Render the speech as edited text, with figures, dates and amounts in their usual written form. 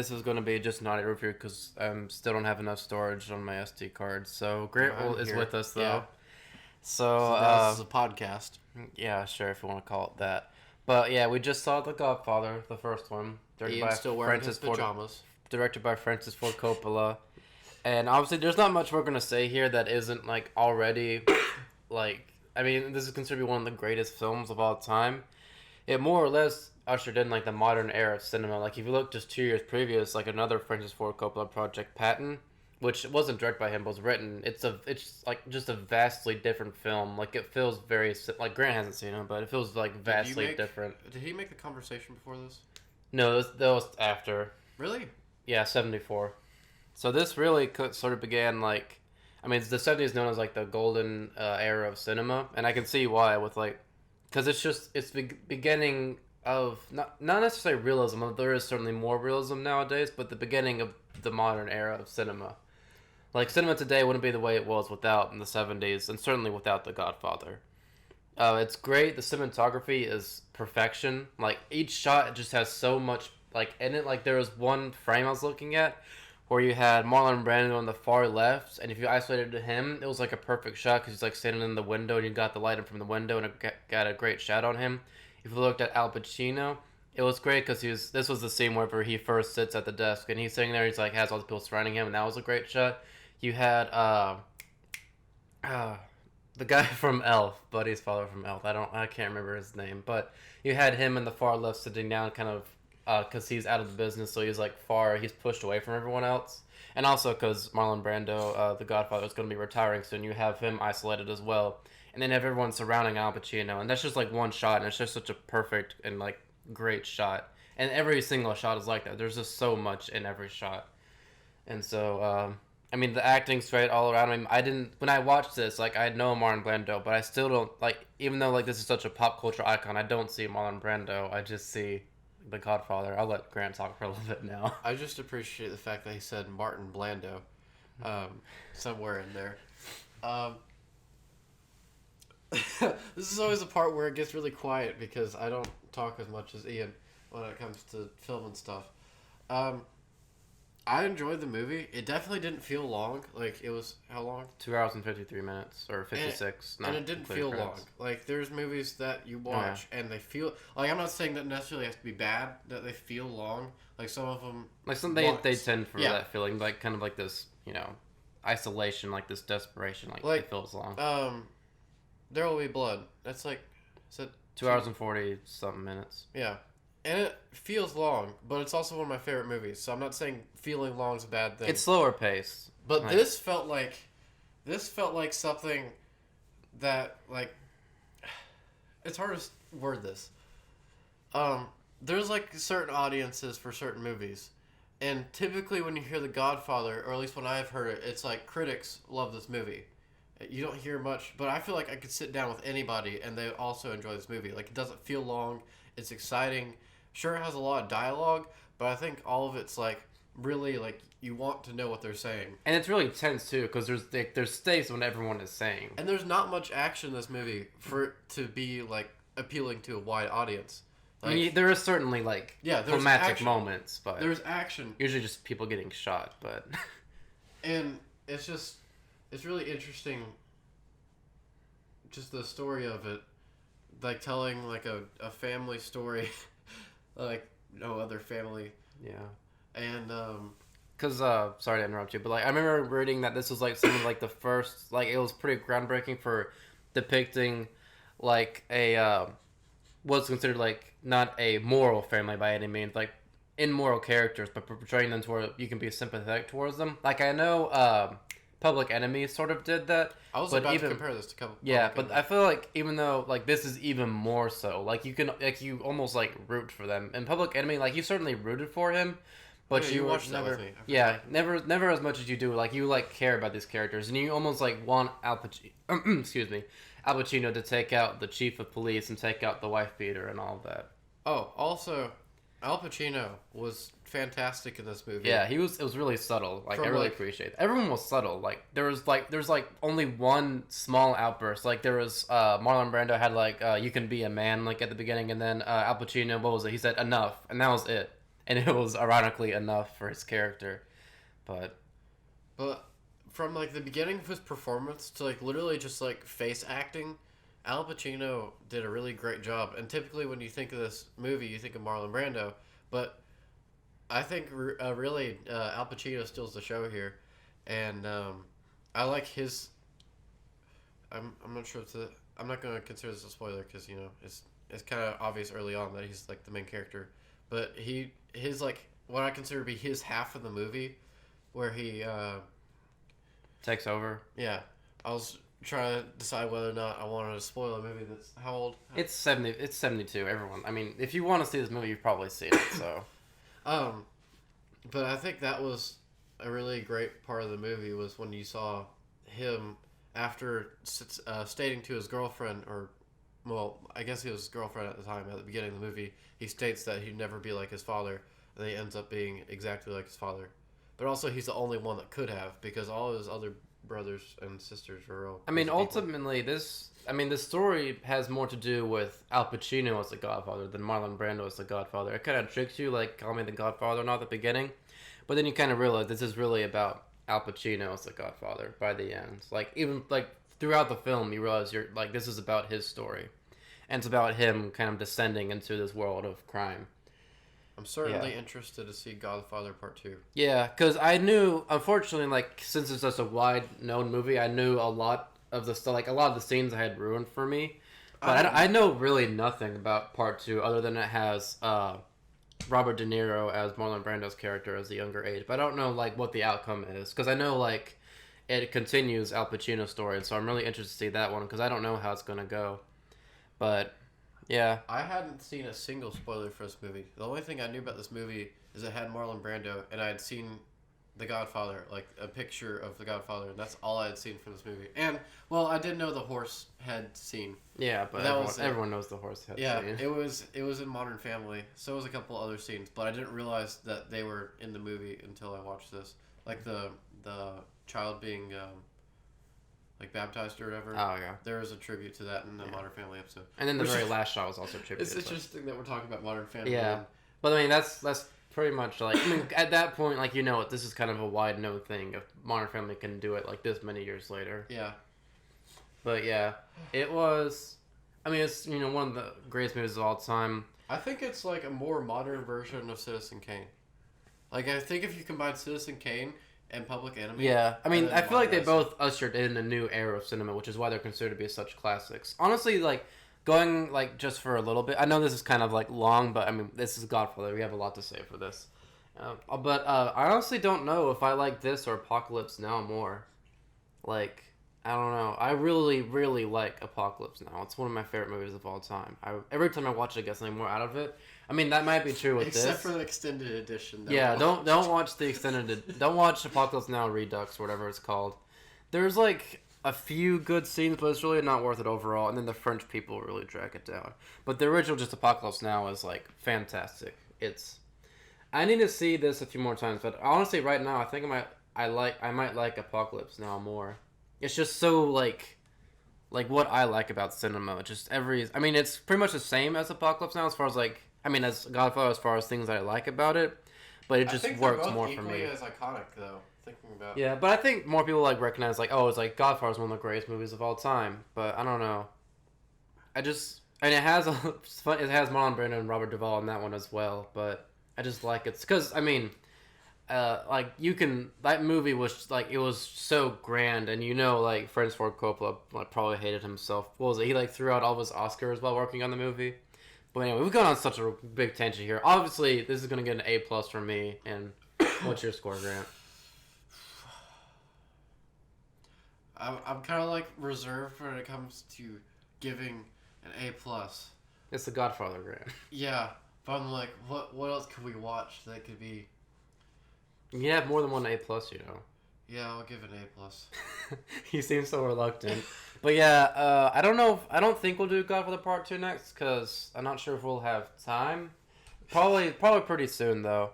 this is going to be just not a review because I still don't have enough storage on my SD card. So Grant is with us though. Yeah. So this is a podcast. Yeah, sure, if you want to call it that. But yeah, we just saw The Godfather, the first one, Ian's still wearing his pajamas. Directed by Francis Ford Coppola. And obviously, there's not much we're gonna say here that isn't like already, like, I mean, this is considered to be one of the greatest films of all time. It more or less ushered in like the modern era of cinema. Like if you look just 2 years previous, like another Francis Ford Coppola project, Patton, which wasn't directed by him, but was written. It's like just a vastly different film. Like it feels very like Grant hasn't seen it, but it feels like vastly different. Did he make the conversation before this? No, that was after. Really? Yeah, 74. So this really sort of began like, I mean, the 70s known as like the golden era of cinema, and I can see why with like, because it's the beginning of not necessarily realism. There is certainly more realism nowadays, but the beginning of the modern era of cinema. Like cinema today wouldn't be the way it was without in the 70s, and certainly without The Godfather. It's great. The cinematography is perfection. Like each shot just has so much like in it. Like there was one frame I was looking at where you had Marlon Brando on the far left, and if you isolated to him, it was like a perfect shot because he's like standing in the window, and you got the light in from the window, and it got a great shot on him. If you looked at Al Pacino, it was great because this was the scene where he first sits at the desk, and he's sitting there, he's like has all the people surrounding him, and that was a great shot. You had the guy from Elf, Buddy's father from Elf. I can't remember his name, but you had him in the far left sitting down, kind of. Because he's out of the business, so he's pushed away from everyone else. And also because Marlon Brando, the Godfather, is going to be retiring soon, you have him isolated as well. And then have everyone surrounding Al Pacino, and that's just like one shot, and it's just such a perfect and like great shot. And every single shot is like that. There's just so much in every shot. And so, I mean, the acting's great all around. I mean, when I watched this, like, I know Marlon Brando, but I still don't, like, even though, like, this is such a pop culture icon, I don't see Marlon Brando. I just see The Godfather. I'll let Grant talk for a little bit now. I just appreciate the fact that he said Martin Blando somewhere in there. This is always a part where it gets really quiet because I don't talk as much as Ian when it comes to film and stuff. I enjoyed the movie. It definitely didn't feel long. Like, it was, how long? 2 hours and 53 minutes, or 56. And it didn't feel long. Like, there's movies that you watch and they feel, like, I'm not saying that necessarily has to be bad, that they feel long. Like, some of them... Like, they tend for that feeling, like, kind of like this, you know, isolation, like this desperation, like it feels long. There Will Be Blood. That's like, is it 2 hours and 40-something minutes. Yeah. And it feels long, but it's also one of my favorite movies. So I'm not saying feeling long is a bad thing. It's slower paced. But this felt like something that, like, it's hard to word this. There's like certain audiences for certain movies. And typically when you hear The Godfather, or at least when I've heard it, it's like critics love this movie. You don't hear much, but I feel like I could sit down with anybody and they also enjoy this movie. Like, it doesn't feel long. It's exciting. Sure, it has a lot of dialogue, but I think all of it's, like, really, like, you want to know what they're saying. And it's really tense, too, because there's stakes when everyone is saying. And there's not much action in this movie for it to be, like, appealing to a wide audience. Like, I mean, there is certainly, like, climactic moments, but... There's action. Usually just people getting shot, but... And it's really interesting, just the story of it. Like, telling, like, a family story, like, no other family. Yeah. And, Because, sorry to interrupt you, but, like, I remember reading that this was, like, some of, like, the first, like, it was pretty groundbreaking for depicting, like, what's considered, like, not a moral family by any means, like, immoral characters, but portraying them to where you can be sympathetic towards them. Like, I know, Public Enemy sort of did that. I was about to compare this to but I feel like even though like this is even more so, like you almost like root for them. And Public Enemy, like you certainly rooted for him, but you watched never, that with me. never as much as you do. Like you like care about these characters, and you almost like want Al Pacino to take out the chief of police and take out the wife beater and all of that. Oh, also, Al Pacino was fantastic in this movie. Yeah, it was really subtle. Like, I really appreciate it. Everyone was subtle. Like, there's only one small outburst. Like, there was, Marlon Brando had, like, you can be a man, like, at the beginning, and then, Al Pacino, what was it? He said, enough, and that was it. and it was ironically enough for his character. But But from like the beginning of his performance to like literally just like face acting, Al Pacino did a really great job. And typically when you think of this movie, you think of Marlon Brando, but I think really Al Pacino steals the show here, and I like his. I'm not sure if I'm not going to consider this a spoiler because it's kind of obvious early on that he's like the main character, but his like what I consider to be his half of the movie, where he takes over. yeah, I was trying to decide whether or not I wanted to spoil a movie that's how old. It's 70. It's 72. Everyone. I mean, if you want to see this movie, you've probably seen it. So. But I think that was a really great part of the movie was when you saw him after stating to his girlfriend, or, well, I guess he was his girlfriend at the time, at the beginning of the movie, he states that he'd never be like his father, and he ends up being exactly like his father. But also, he's the only one that could have, because all of his other brothers and sisters were all. I mean, ultimately, the story has more to do with Al Pacino as the Godfather than Marlon Brando as the Godfather. It kind of tricks you, like, call me the Godfather, not at the beginning. But then you kind of realize this is really about Al Pacino as the Godfather by the end. Like, even, like, throughout the film, you realize this is about his story. And it's about him kind of descending into this world of crime. I'm certainly interested to see Godfather Part 2. Yeah, because I knew, unfortunately, like, since it's such a wide-known movie, I knew a lot of the stuff, like, a lot of the scenes I had ruined for me. But I know really nothing about Part 2 other than it has Robert De Niro as Marlon Brando's character as the younger age. But I don't know, like, what the outcome is. Because I know, like, it continues Al Pacino's story, and so I'm really interested to see that one, because I don't know how it's going to go. But, yeah. I hadn't seen a single spoiler for this movie. The only thing I knew about this movie is it had Marlon Brando, and I had seen The Godfather, like a picture of The Godfather, and that's all I had seen from this movie. And, well, I did know the horse head scene. Yeah, but everyone knows the horse head scene. Yeah, it was in Modern Family. So was a couple other scenes, but I didn't realize that they were in the movie until I watched this. Like the child being like baptized or whatever. Oh, yeah. There is a tribute to that in the Modern Family episode. And then the very last shot was also a tribute. It's interesting that we're talking about Modern Family. Yeah. But, I mean, that's pretty much, like, I mean, at that point, like, this is kind of a wide-known thing. If Modern Family can do it, like, this many years later. Yeah. But, yeah. It was, I mean, it's, one of the greatest movies of all time. I think it's, like, a more modern version of Citizen Kane. Like, I think if you combine Citizen Kane and Public Enemy... Yeah, I mean, I feel like they both ushered in a new era of cinema, which is why they're considered to be such classics. Honestly, like, going, like, just for a little bit... I know this is kind of, like, long, but, I mean, this is Godfather. We have a lot to say for this. But I honestly don't know if I like this or Apocalypse Now more. Like, I don't know. I really, really like Apocalypse Now. It's one of my favorite movies of all time. Every time I watch it, I get something more out of it. I mean, that might be true with Except this. for the extended edition. Yeah, don't watch the extended... Don't watch Apocalypse Now Redux or whatever it's called. There's, like, a few good scenes, but it's really not worth it overall. And then the French people really drag it down. But the original just Apocalypse Now is, like, fantastic. I need to see this a few more times, but honestly, right now, I think I might like Apocalypse Now more. It's just so, like what I like about cinema. I mean, it's pretty much the same as Apocalypse Now as far as, like, I mean, as Godfather, as far as things that I like about it, but it just works more for me. As iconic, though. Thinking about. Yeah, but I think more people like recognize, like, oh, it's like Godfather is one of the greatest movies of all time. But I don't know. And it has Marlon Brando and Robert Duvall in that one as well. But I just like it because I mean, that movie was like it was so grand, and like Francis Ford Coppola like probably hated himself. What was it? He like threw out all of his Oscars while working on the movie. But anyway, we've gone on such a big tangent here. Obviously, this is gonna get an A+ from me. And what's your score, Grant? I'm kind of like reserved when it comes to giving an A+. It's The Godfather, Grant. Yeah, but I'm like, what else could we watch that could be? You have more than one A+, Yeah, I'll give it an A+. He seems so reluctant. But yeah, I don't know. I don't think we'll do Godfather Part 2 next because I'm not sure if we'll have time. Probably pretty soon though.